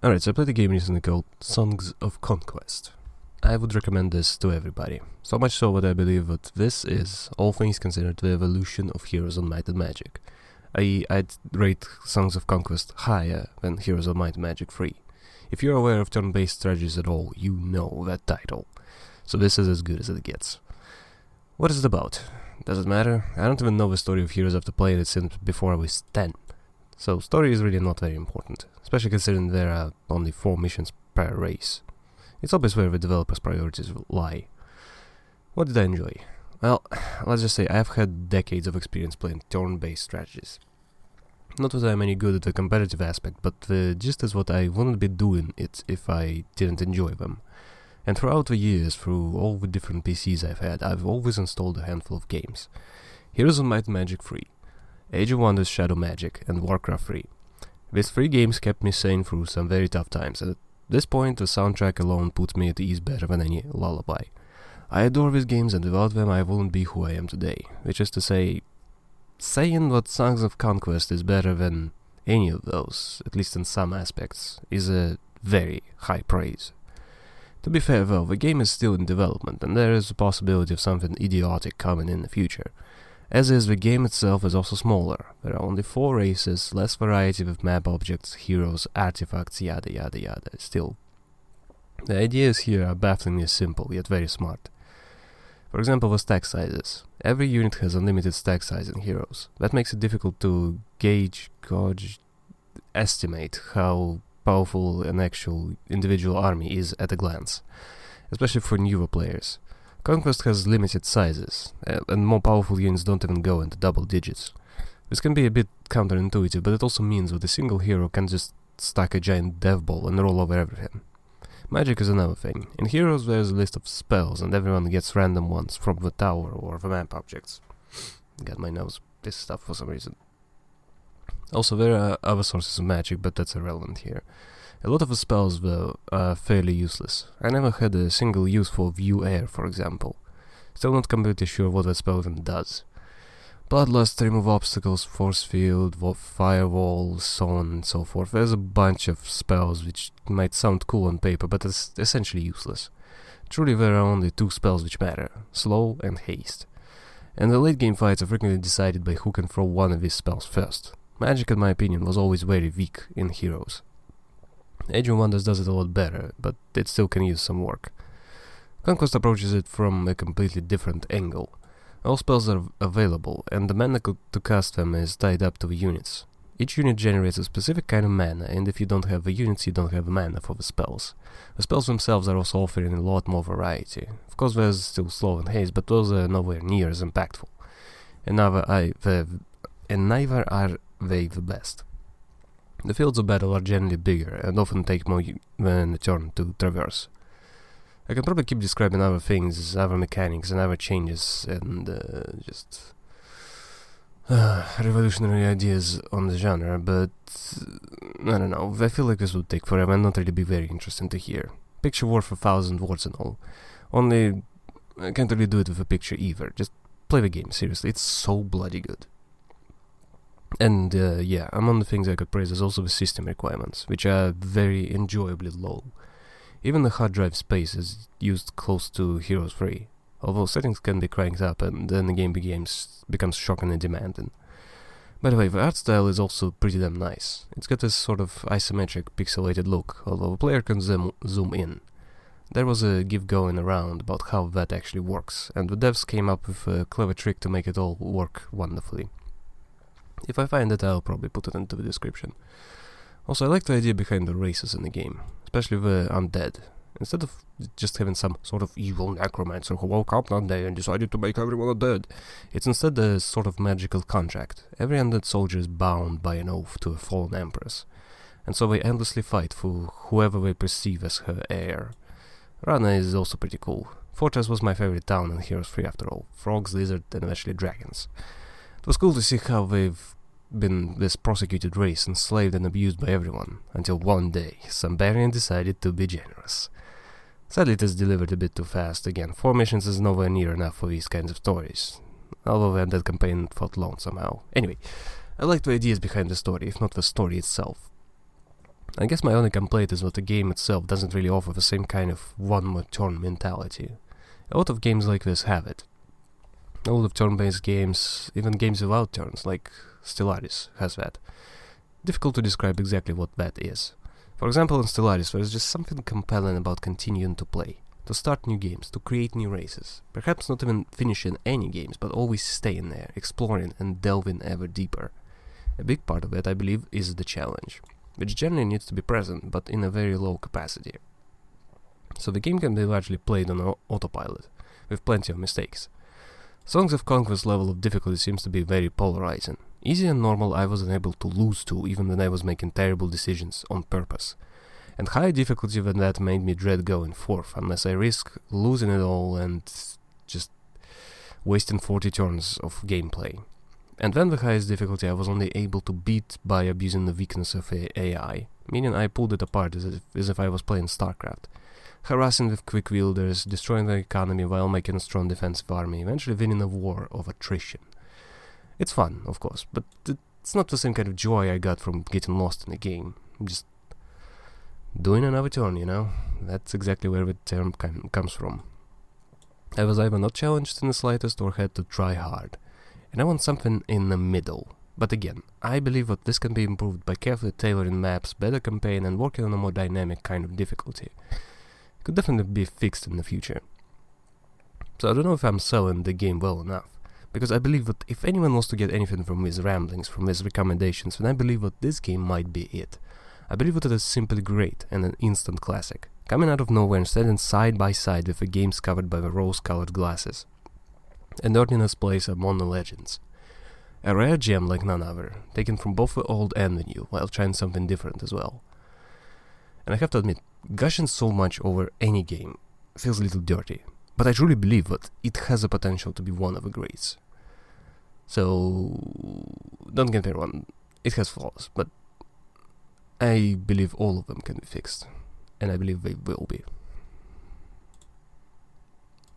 Alright, so I played a game recently called Songs of Conquest. I would recommend this to everybody. So much so that I believe that this is, all things considered, the evolution of Heroes of Might and Magic. I'd rate Songs of Conquest higher than Heroes of Might and Magic 3. If you're aware of turn-based strategies at all, you know that title. So this is as good as it gets. What is it about? Does it matter? I don't even know the story of Heroes after playing it since before I was 10. So story is really not very important, especially considering there are only 4 missions per race. It's obvious where the developers' priorities lie. What did I enjoy? Well, let's just say I've had decades of experience playing turn-based strategies. Not that I'm any good at the competitive aspect, but the gist is what I wouldn't be doing it if I didn't enjoy them. And throughout the years, through all the different PCs I've had, I've always installed a handful of games. Heroes of Might and Magic 3, Age of Wonders Shadow Magic, and Warcraft 3. These 3 games kept me sane through some very tough times, and at this point the soundtrack alone puts me at ease better than any lullaby. I adore these games, and without them I wouldn't be who I am today, which is to say, saying that Songs of Conquest is better than any of those, at least in some aspects, is a very high praise. To be fair though, the game is still in development, and there is a possibility of something idiotic coming in the future. As is, the game itself is also smaller. There are only 4 races, less variety with map objects, heroes, artifacts, yada yada yada. Still, the ideas here are bafflingly simple, yet very smart. For example, the stack sizes. Every unit has unlimited stack size in Heroes. That makes it difficult to estimate how powerful an actual individual army is at a glance, especially for newer players. Conquest has limited sizes, and more powerful units don't even go into double digits. This can be a bit counterintuitive, but it also means that a single hero can just stack a giant death ball and roll over everything. Magic is another thing. In Heroes there's a list of spells, and everyone gets random ones from the tower or the map objects. Got my nose pissed off for some reason. Also, there are other sources of magic, but that's irrelevant here. A lot of the spells, though, are fairly useless. I never had a single use for View Air, for example. Still not completely sure what that spell even does. Bloodlust, remove obstacles, force field, firewall, so on and so forth. There's a bunch of spells which might sound cool on paper, but it's essentially useless. Truly, there are only 2 spells which matter, Slow and Haste. And the late game fights are frequently decided by who can throw one of these spells first. Magic, in my opinion, was always very weak in Heroes. Age of Wonders does it a lot better, but it still can use some work. Conquest approaches it from a completely different angle. All spells are available, and the mana to cast them is tied up to the units. Each unit generates a specific kind of mana, and if you don't have the units, you don't have the mana for the spells. The spells themselves are also offering a lot more variety. Of course, there's still Slow and Haste, but those are nowhere near as impactful. And neither are they the best. The fields of battle are generally bigger and often take more than a turn to traverse. I can probably keep describing other things, other mechanics and other changes and revolutionary ideas on the genre, but I don't know, I feel like this would take forever and not really be very interesting to hear. Picture worth 1,000 words and all. Only, I can't really do it with a picture either. Just play the game, seriously, it's so bloody good. And yeah, among the things I could praise is also the system requirements, which are very enjoyably low. Even the hard drive space is used close to Heroes 3, although settings can be cranked up and then the game becomes shockingly demanding. By the way, the art style is also pretty damn nice. It's got this sort of isometric pixelated look, although the player can zoom in. There was a give going around about how that actually works, and the devs came up with a clever trick to make it all work wonderfully. If I find it, I'll probably put it into the description. Also, I like the idea behind the races in the game, especially the Undead. Instead of just having some sort of evil necromancer who woke up one day and decided to make everyone undead, it's instead a sort of magical contract. Every undead soldier is bound by an oath to a fallen empress, and so they endlessly fight for whoever they perceive as her heir. Rana is also pretty cool. Fortress was my favorite town in Heroes 3 after all. Frogs, lizards, and eventually dragons. It was cool to see how they've been this prosecuted race, enslaved and abused by everyone, until one day some Barya decided to be generous. Sadly, it is delivered a bit too fast. Again, 4 missions is nowhere near enough for these kinds of stories, although the Undead campaign felt long somehow. Anyway, I like the ideas behind the story, if not the story itself. I guess my only complaint is that the game itself doesn't really offer the same kind of one more turn mentality. A lot of games like this have it. A lot of turn-based games, even games without turns, like Stellaris, has that. Difficult to describe exactly what that is. For example, in Stellaris, there is just something compelling about continuing to play, to start new games, to create new races, perhaps not even finishing any games, but always staying there, exploring and delving ever deeper. A big part of it, I believe, is the challenge, which generally needs to be present, but in a very low capacity. So the game can be largely played on autopilot, with plenty of mistakes. Songs of Conquest level of difficulty seems to be very polarizing. Easy and normal I wasn't able to lose to even when I was making terrible decisions on purpose. And high difficulty than that made me dread going forth, unless I risk losing it all and just wasting 40 turns of gameplay. And then the highest difficulty I was only able to beat by abusing the weakness of AI, meaning I pulled it apart as if I was playing StarCraft. Harassing with quick wielders, destroying the economy while making a strong defensive army, eventually winning a war of attrition. It's fun, of course, but it's not the same kind of joy I got from getting lost in a game. I'm just doing another turn, you know? That's exactly where the term comes from. I was either not challenged in the slightest or had to try hard. And I want something in the middle. But again, I believe that this can be improved by carefully tailoring maps, better campaign, and working on a more dynamic kind of difficulty. It could definitely be fixed in the future. So I don't know if I'm selling the game well enough, because I believe that if anyone wants to get anything from these ramblings, from these recommendations, then I believe that this game might be it. I believe that it is simply great and an instant classic, coming out of nowhere and standing side by side with the games covered by the rose-colored glasses, and earning its place among the legends. A rare gem like none other, taken from both the old and the new, while trying something different as well. And I have to admit, gushing so much over any game feels a little dirty, but I truly believe that it has the potential to be one of the greats. So, don't get me wrong, it has flaws, but I believe all of them can be fixed, and I believe they will be.